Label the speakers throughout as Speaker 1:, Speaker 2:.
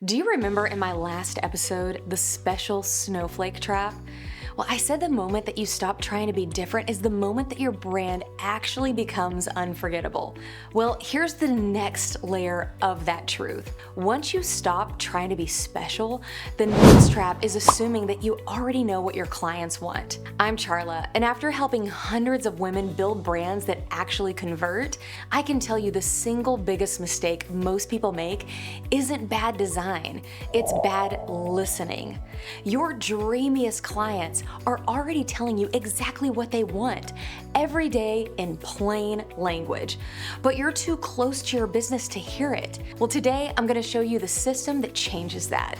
Speaker 1: Do you remember in my last episode, the special snowflake trap? Well, I said the moment that you stop trying to be different is the moment that your brand actually becomes unforgettable. Well, here's the next layer of that truth. Once you stop trying to be special, the next trap is assuming that you already know what your clients want. I'm Charla, and after helping hundreds of women build brands that actually convert, I can tell you the single biggest mistake most people make isn't bad design, it's bad listening. Your dreamiest clients are already telling you exactly what they want every day in plain language, but you're too close to your business to hear it. Well, today I'm going to show you the system that changes that.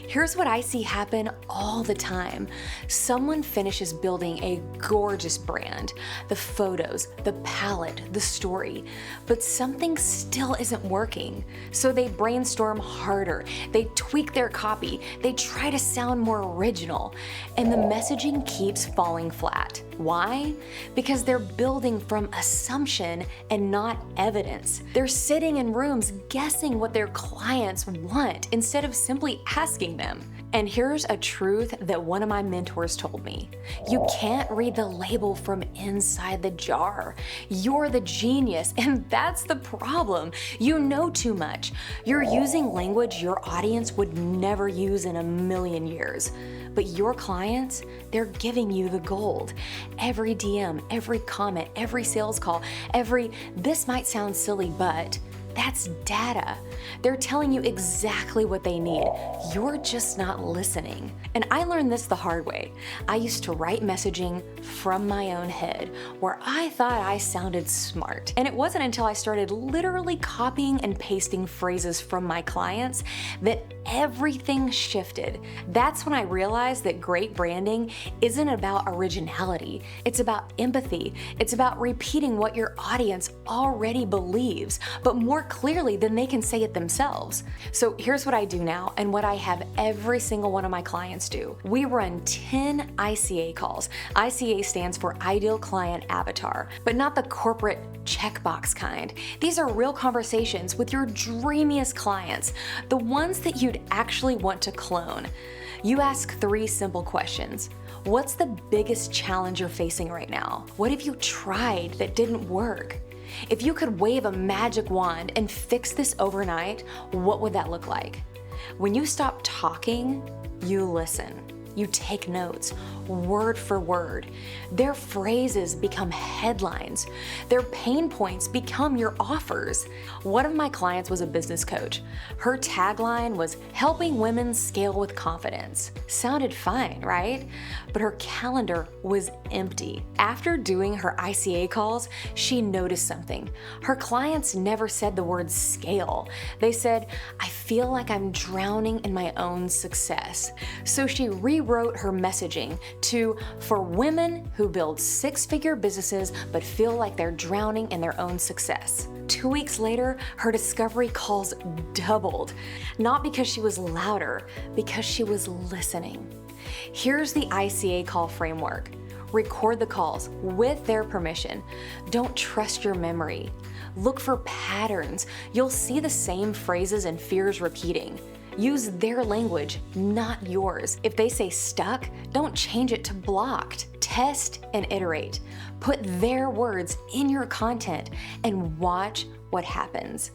Speaker 1: Here's what I see happen all the time. Someone finishes building a gorgeous brand, the photos, the palette, the story, but something still isn't working. So they brainstorm harder, they tweak their copy, they try to sound more original, and the messaging keeps falling flat. Why? Because they're building from assumption and not evidence. They're sitting in rooms guessing what their clients want instead of simply asking them. And here's a truth that one of my mentors told me. You can't read the label from inside the jar. You're the genius, and that's the problem. You know too much. You're using language your audience would never use in a million years. But your clients, they're giving you the gold. Every DM, every comment, every sales call, this might sound silly, but that's data. They're telling you exactly what they need. You're just not listening. And I learned this the hard way. I used to write messaging from my own head where I thought I sounded smart. And it wasn't until I started literally copying and pasting phrases from my clients that everything shifted. That's when I realized that great branding isn't about originality. It's about empathy. It's about repeating what your audience already believes, but more clearly than they can say it themselves. So here's what I do now and what I have every single one of my clients do. We run 10 ICA calls. ICA stands for Ideal Client Avatar, but not the corporate checkbox kind. These are real conversations with your dreamiest clients, the ones that you'd actually want to clone. You ask 3 simple questions. What's the biggest challenge you're facing right now? What have you tried that didn't work? If you could wave a magic wand and fix this overnight, what would that look like? When you stop talking, you listen. You take notes, word for word. Their phrases become headlines. Their pain points become your offers. One of my clients was a business coach. Her tagline was helping women scale with confidence. Sounded fine, right? But her calendar was empty. After doing her ICA calls, she noticed something. Her clients never said the word scale. They said, I feel like I'm drowning in my own success. So she rewrote her messaging to for women who build 6-figure businesses but feel like they're drowning in their own success. 2 weeks later, her discovery calls doubled. Not because she was louder, because she was listening. Here's the ICA call framework. Record the calls with their permission. Don't trust your memory. Look for patterns. You'll see the same phrases and fears repeating. Use their language, not yours. If they say stuck, don't change it to blocked. Test and iterate. Put their words in your content and watch what happens.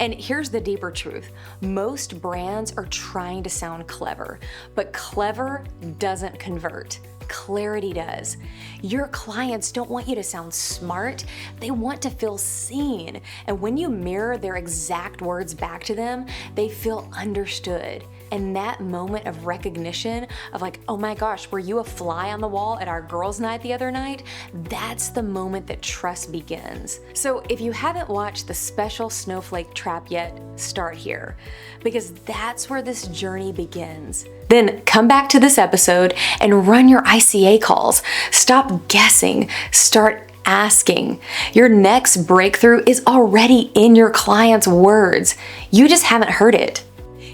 Speaker 1: And here's the deeper truth. Most brands are trying to sound clever, but clever doesn't convert. Clarity does. Your clients don't want you to sound smart, they want to feel seen. And when you mirror their exact words back to them, they feel understood. And that moment of recognition of like, oh my gosh, were you a fly on the wall at our girls' night the other night? That's the moment that trust begins. So if you haven't watched the special snowflake trap yet, start here, because that's where this journey begins. Then come back to this episode and run your ICA calls. Stop guessing, start asking. Your next breakthrough is already in your client's words. You just haven't heard it.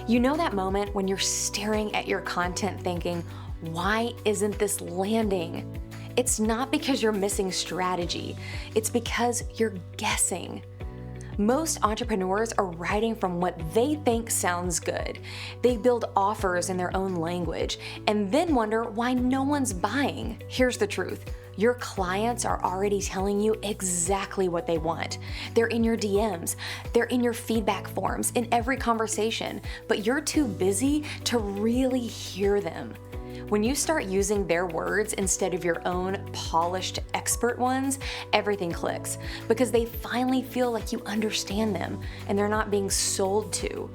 Speaker 1: You know that moment when you're staring at your content thinking, why isn't this landing? It's not because you're missing strategy. It's because you're guessing. Most entrepreneurs are writing from what they think sounds good. They build offers in their own language and then wonder why no one's buying. Here's the truth. Your clients are already telling you exactly what they want. They're in your DMs, they're in your feedback forms, in every conversation, but you're too busy to really hear them. When you start using their words instead of your own polished expert ones, everything clicks because they finally feel like you understand them and they're not being sold to.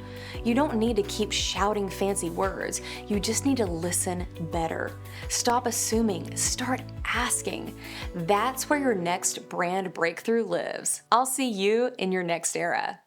Speaker 1: You don't need to keep shouting fancy words, you just need to listen better. Stop assuming, start asking. That's where your next brand breakthrough lives. I'll see you in your next era.